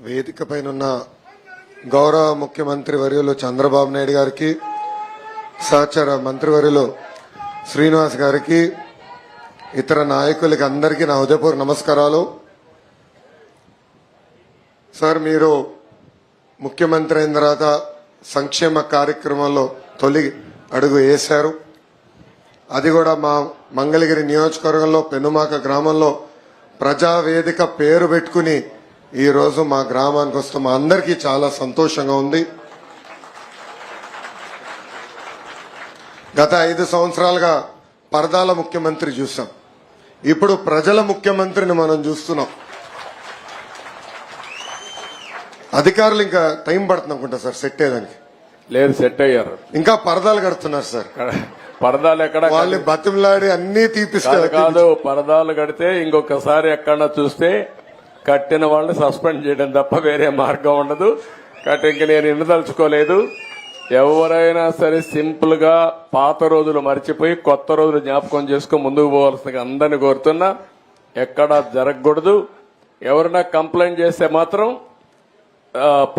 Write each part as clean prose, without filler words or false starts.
వేదిక పైన గౌరవ ముఖ్యమంత్రి వర్యులు చంద్రబాబు నాయుడు గారికి, సహచర మంత్రివర్యులు శ్రీనివాస్ గారికి, ఇతర నాయకులకి అందరికీ నా హృదయపూర్వక నమస్కారాలు. సార్, మీరు ముఖ్యమంత్రి అయిన తర్వాత సంక్షేమ కార్యక్రమంలో తొలి అడుగు వేశారు. అది కూడా మా మంగళగిరి నియోజకవర్గంలో పెనుమాక గ్రామంలో ప్రజావేదిక పేరు పెట్టుకుని ఈ రోజు మా గ్రామానికి వస్తే మా అందరికీ చాలా సంతోషంగా ఉంది. గత 5 సంవత్సరాలుగా పరదాల ముఖ్యమంత్రి చూసాం, ఇప్పుడు ప్రజల ముఖ్యమంత్రిని మనం చూస్తున్నాం. అధికారులు ఇంకా టైం పడుతుంది అనుకుంటా సార్ సెట్ అయ్యేదానికి. లేదు, సెట్ అయ్యారు. ఇంకా పరదాలు కడుతున్నారు సార్. పరదాలు ఎక్కడ? వాళ్ళు బతిమలాడి అన్ని తీపిస్తారు. కాదు, పరదాలు కడితే ఇంకొకసారి ఎక్కడన్నా చూస్తే కట్టిన వాళ్ళని సస్పెండ్ చేయడం తప్ప వేరే మార్గం ఉండదు. కాబట్టి ఇంక నేను ఇండదలుచుకోలేదు. ఎవరైనా సరే సింపుల్ గా పాత రోజులు మర్చిపోయి కొత్త రోజులు జ్ఞాపకం చేసుకుని ముందుకు పోవాల్సిందిగా అందరిని కోరుతున్నా. ఎక్కడా జరగకూడదు. ఎవరైనా కంప్లైంట్ చేస్తే మాత్రం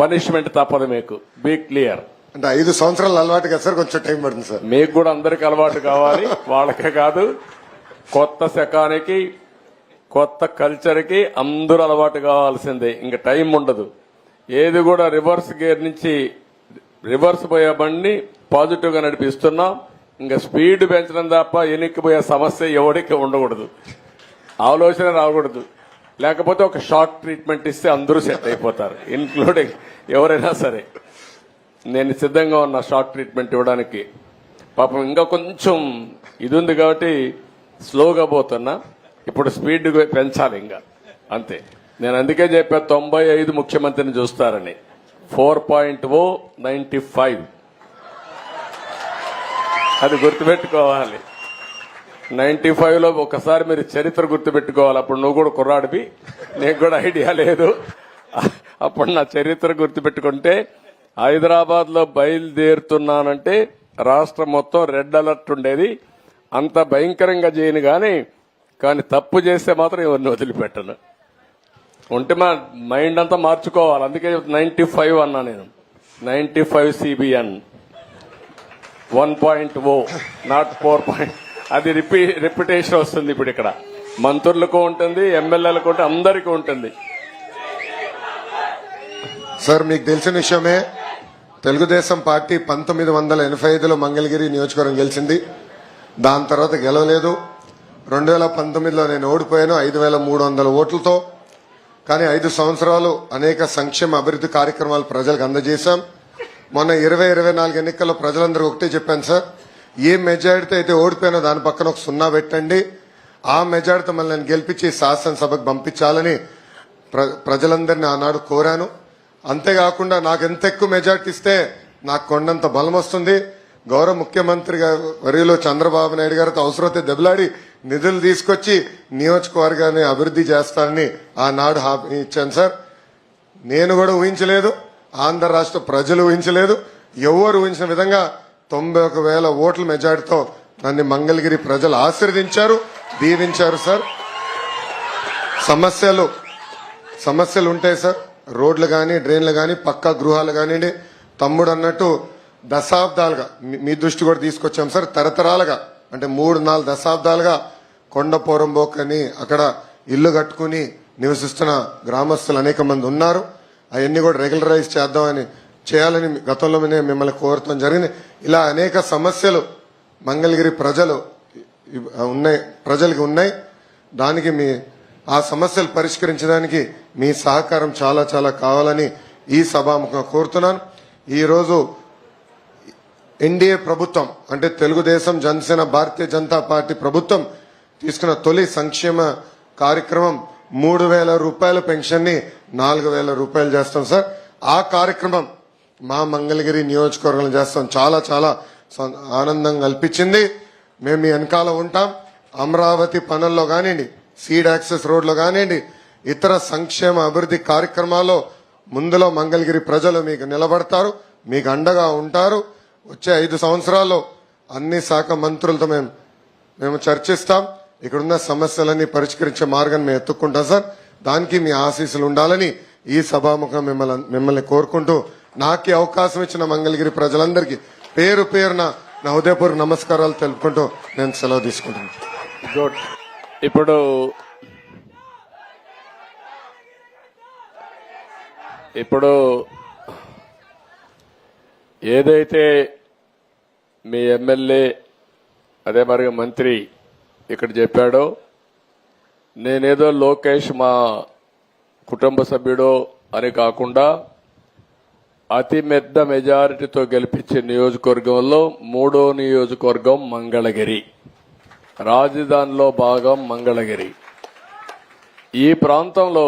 పనిష్మెంట్ తప్పదు. మీకు బీ క్లియర్. అంటే 5 సంవత్సరాలు అలవాటు కదా సార్, కొంచెం టైం పడుతుంది సార్. మీకు కూడా అందరికి అలవాటు కావాలి, వాళ్ళకే కాదు. కొత్త శకానికి, కొత్త కల్చర్ కి అందరూ అలవాటు కావాల్సిందే. ఇంకా టైం ఉండదు. ఏది కూడా రివర్స్ గేర్ నుంచి రివర్స్ పోయే బండి పాజిటివ్ గా నడిపిస్తున్నాం. ఇంకా స్పీడ్ పెంచడం తప్ప ఎనిక్కిపోయే సమస్య ఎవరికి ఉండకూడదు, ఆలోచన రాకూడదు. లేకపోతే ఒక షార్ట్ ట్రీట్మెంట్ ఇస్తే అందరూ సెట్ అయిపోతారు, ఇన్క్లూడింగ్ ఎవరైనా సరే. నేను సిద్ధంగా ఉన్నా షార్ట్ ట్రీట్మెంట్ ఇవ్వడానికి. పాపం ఇంకా కొంచెం ఇది ఉంది కాబట్టి స్లోగా పోతున్నా. ఇప్పుడు స్పీడ్ పెంచాలి ఇంకా, అంతే. నేను అందుకే చెప్పా 95 ముఖ్యమంత్రిని చూస్తారని. 4.0 95 అది గుర్తుపెట్టుకోవాలి. 95లో ఒకసారి మీరు చరిత్ర గుర్తుపెట్టుకోవాలి. అప్పుడు నువ్వు కూడా కుర్రాడివి, నీకు కూడా ఐడియా లేదు. అప్పుడు నా చరిత్ర గుర్తుపెట్టుకుంటే, హైదరాబాద్ లో బయలుదేరుతున్నానంటే రాష్ట్రం మొత్తం రెడ్ అలర్ట్ ఉండేది. అంత భయంకరంగా చేయను కానీ తప్పు చేస్తే మాత్రం ఎవరిని వదిలిపెట్టను. ఉంటే మా మైండ్ అంతా మార్చుకోవాలి. అందుకే 95 అన్నా నేను. 95 CBN 1.0 నాట్ 4. అది రిపిటేషన్ వస్తుంది. ఇప్పుడు ఇక్కడ మంత్రులకు ఉంటుంది, ఎమ్మెల్యేలకు ఉంటుంది, అందరికీ ఉంటుంది. సార్, మీకు తెలిసిన విషయమే, తెలుగుదేశం పార్టీ 1985లో మంగళగిరి నియోజకవర్గం గెలిచింది. దాని తర్వాత గెలవలేదు. 2019లో నేను ఓడిపోయాను 5300 ఓట్లతో. కానీ 5 సంవత్సరాలు అనేక సంక్షేమ అభివృద్ధి కార్యక్రమాలు ప్రజలకు అందజేశాం. మొన్న 2024 ఎన్నికల్లో ప్రజలందరూ ఒకటే చెప్పాను సార్, ఏ మెజారిటీ అయితే ఓడిపోయినా దాని పక్కన ఒక 0 పెట్టండి. ఆ మెజారిటీ మళ్ళీ నేను గెలిపించి శాసనసభకు పంపించాలని ప్రజలందరినీ ఆనాడు కోరాను. అంతేకాకుండా నాకు ఎంత ఎక్కువ మెజారిటీ ఇస్తే నాకు కొండంత బలం వస్తుంది. గౌరవ ముఖ్యమంత్రి వర్యులు చంద్రబాబు నాయుడు గారితో అవసరమైతే దెబ్బలాడి నిధులు తీసుకొచ్చి నియోజకవర్గాన్ని అభివృద్ధి చేస్తానని ఆనాడు హామీ ఇచ్చాను సార్. నేను కూడా ఊహించలేదు, ఆంధ్ర రాష్ట్ర ప్రజలు ఊహించలేదు, ఎవరు ఊహించిన విధంగా 91,000 ఓట్ల మెజారిటీతో నన్ను మంగళగిరి ప్రజలు ఆశీర్వదించారు, దీవించారు సార్. సమస్యలు ఉంటాయి సార్, రోడ్లు కానీ, డ్రైన్లు కానీ, పక్కా గృహాలు కానివ్వండి. తమ్ముడు అన్నట్టు దశాబ్దాలుగా మీ దృష్టి కూడా తీసుకొచ్చాం సార్. తరతరాలుగా అంటే 3-4 దశాబ్దాలుగా కొండపోరంబోకని అక్కడ ఇల్లు కట్టుకుని నివసిస్తున్న గ్రామస్తులు అనేక మంది ఉన్నారు. అవన్నీ కూడా రెగ్యులరైజ్ చేయాలని గతంలో మిమ్మల్ని కోరటం జరిగింది. ఇలా అనేక సమస్యలు మంగళగిరి ప్రజలకి ఉన్నాయి. దానికి ఆ సమస్యలు పరిష్కరించడానికి మీ సహకారం చాలా చాలా కావాలని ఈ సభాముఖంగా కోరుతున్నాను. ఈరోజు ఎన్డీఏ ప్రభుత్వం అంటే తెలుగుదేశం, జనసేన, భారతీయ జనతా పార్టీ ప్రభుత్వం తీసుకున్న తొలి సంక్షేమ కార్యక్రమం 3,000 రూపాయల పెన్షన్ ని 4,000 రూపాయలు చేస్తాం సార్. ఆ కార్యక్రమం మా మంగళగిరి నియోజకవర్గంలో చేస్తాం. చాలా చాలా ఆనందం కల్పించింది. మేము మీ వెనకాల ఉంటాం. అమరావతి పనుల్లో కానివ్వండి, సీడ్ యాక్సెస్ రోడ్లో కానివ్వండి, ఇతర సంక్షేమ అభివృద్ధి కార్యక్రమాల్లో ముందులో మంగళగిరి ప్రజలు మీకు నిలబడతారు, మీకు అండగా ఉంటారు. వచ్చే 5 సంవత్సరాల్లో అన్ని శాఖ మంత్రులతో మేము చర్చిస్తాం. ఇక్కడున్న సమస్యలన్నీ పరిష్కరించే మార్గాన్ని మేము ఎత్తుక్కుంటాం సార్. దానికి మీ ఆశీస్సులు ఉండాలని ఈ సభాముఖం మిమ్మల్ని కోరుకుంటూ నాకు ఈ అవకాశం ఇచ్చిన మంగళగిరి ప్రజలందరికీ పేరు పేరున నా హృదయపూర్వక నమస్కారాలు తెలుపుకుంటూ నేను సెలవు తీసుకుంటున్నాను. గుడ్. ఇప్పుడు ఏదైతే మీ ఎమ్మెల్యే అదే మరి మంత్రి ఇక్కడ చెప్పాడో, నేనేదో లోకేష్ మా కుటుంబ సభ్యుడో అని కాకుండా అతి పెద్ద మెజారిటీతో గెలిపించే నియోజకవర్గంలో 3వ నియోజకవర్గం మంగళగిరి, రాజధానిలో భాగం మంగళగిరి. ఈ ప్రాంతంలో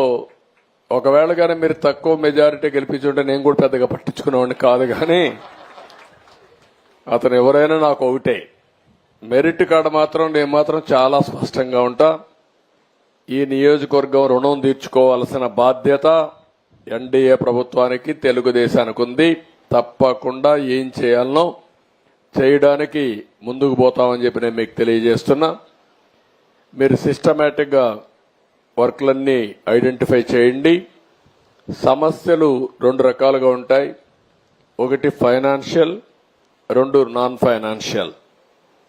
ఒకవేళ కానీ మీరు తక్కువ మెజారిటీ గెలిపించుంటే నేను కూడా పెద్దగా పట్టించుకునేవాడిని కాదు, కానీ అతను ఎవరైనా నాకు ఒకటే. మెరిట్ కాడ మాత్రం నేను మాత్రం చాలా స్పష్టంగా ఉంటా. ఈ నియోజకవర్గం రుణం తీర్చుకోవాల్సిన బాధ్యత ఎన్డీఏ ప్రభుత్వానికి, తెలుగుదేశానికి ఉంది. తప్పకుండా ఏం చేయాలనో చేయడానికి ముందుకు పోతామని చెప్పి నేను మీకు తెలియజేస్తున్నా. మీరు సిస్టమేటిక్ గా వర్క్లన్నీ ఐడెంటిఫై చేయండి. సమస్యలు 2 రకాలుగా ఉంటాయి. ఒకటి financial, 2 non financial.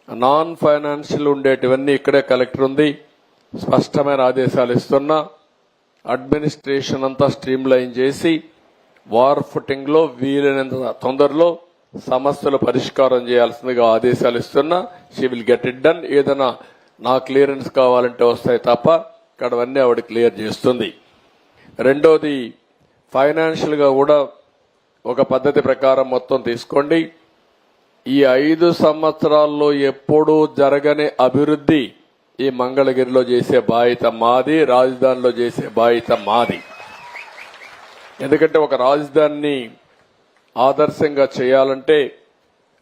Non financial ఉండేటివన్నీ ఇక్కడే కలెక్టర్ ఉంది, స్పష్టమైన ఆదేశాలు ఇస్తున్నా. అడ్మినిస్ట్రేషన్ అంతా స్ట్రీమ్ లైన్ చేసి వార్ ఫుటింగ్ లో వీలైనంత తొందరలో సమస్యలు పరిష్కారం చేయాల్సిందిగా ఆదేశాలు ఇస్తున్నా. She will get it done. ఏదైనా నా క్లియరెన్స్ కావాలంటే వస్తాయి తప్ప ఇక్కడవన్నీ ఆవిడ క్లియర్ చేస్తుంది. రెండోది ఫైనాన్షియల్ గా కూడా ఒక పద్ధతి ప్రకారం మొత్తం తీసుకోండి. ఈ 5 సంవత్సరాల్లో ఎప్పుడూ జరగని అభివృద్ధి ఈ మంగళగిరిలో చేసే బాధ్యత మాది, రాజధానిలో చేసే బాధ్యత మాది. ఎందుకంటే ఒక రాజధానిని ఆదర్శంగా చేయాలంటే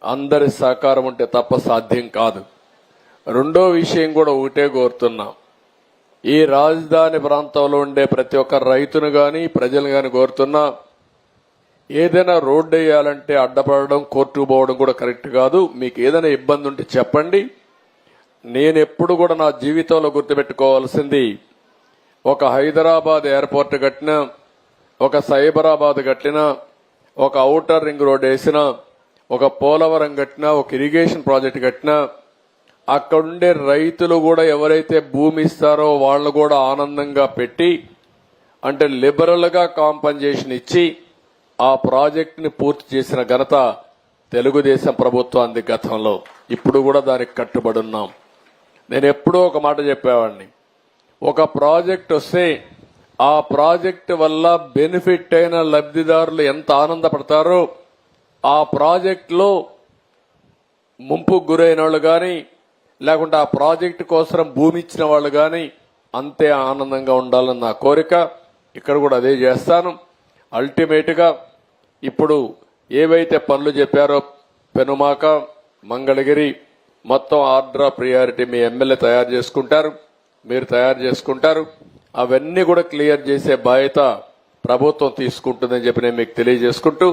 అందరి సహకారం ఉంటే తప్ప సాధ్యం కాదు. రెండో విషయం కూడా ఒకటే కోరుతున్నా, ఈ రాజధాని ప్రాంతంలో ఉండే ప్రతి ఒక్క రైతును గాని ప్రజలు గాని కోరుతున్నా, ఏదైనా రోడ్డు వేయాలంటే అడ్డపడడం, కోర్టుకు పోవడం కూడా కరెక్ట్ కాదు. మీకు ఏదైనా ఇబ్బంది ఉంటే చెప్పండి. నేను ఎప్పుడు కూడా నా జీవితంలో గుర్తుపెట్టుకోవాల్సింది, ఒక హైదరాబాద్ ఎయిర్పోర్ట్ కట్టినా, ఒక సైబరాబాద్ కట్టినా, ఒక ఔటర్ రింగ్ రోడ్ వేసినా, ఒక పోలవరం కట్టినా, ఒక ఇరిగేషన్ ప్రాజెక్ట్ కట్టినా, అక్కడుండే రైతులు కూడా ఎవరైతే భూమి ఇస్తారో వాళ్ళు కూడా ఆనందంగా పెట్టి, అంటే లిబరల్ గా కాంపన్సేషన్ ఇచ్చి ఆ ప్రాజెక్ట్ ని పూర్తి చేసిన ఘనత తెలుగుదేశం ప్రభుత్వానికి గతంలో. ఇప్పుడు కూడా దానికి కట్టుబడి ఉన్నాం. నేను ఎప్పుడూ ఒక మాట చెప్పేవాడిని, ఒక ప్రాజెక్ట్ వస్తే ఆ ప్రాజెక్టు వల్ల బెనిఫిట్ అయిన లబ్ధిదారులు ఎంత ఆనందపడతారో, ఆ ప్రాజెక్టులో ముంపుకు గురైన వాళ్ళు గాని, లేకుంటే ఆ ప్రాజెక్టు కోసం భూమి ఇచ్చిన వాళ్ళు గాని అంతే ఆనందంగా ఉండాలని నా కోరిక. ఇక్కడ కూడా అదే చేస్తాను. అల్టిమేట్ గా ఇప్పుడు ఏవైతే పనులు చెప్పారో పెనుమాక, మంగళగిరి మొత్తం order of priority me MLA తయారు చేసుకుంటారు, మీరు తయారు చేసుకుంటారు. అవన్నీ కూడా క్లియర్ చేసే బాధ్యత ప్రభుత్వం తీసుకుంటుందని చెప్పి నేను మీకు తెలియజేసుకుంటూ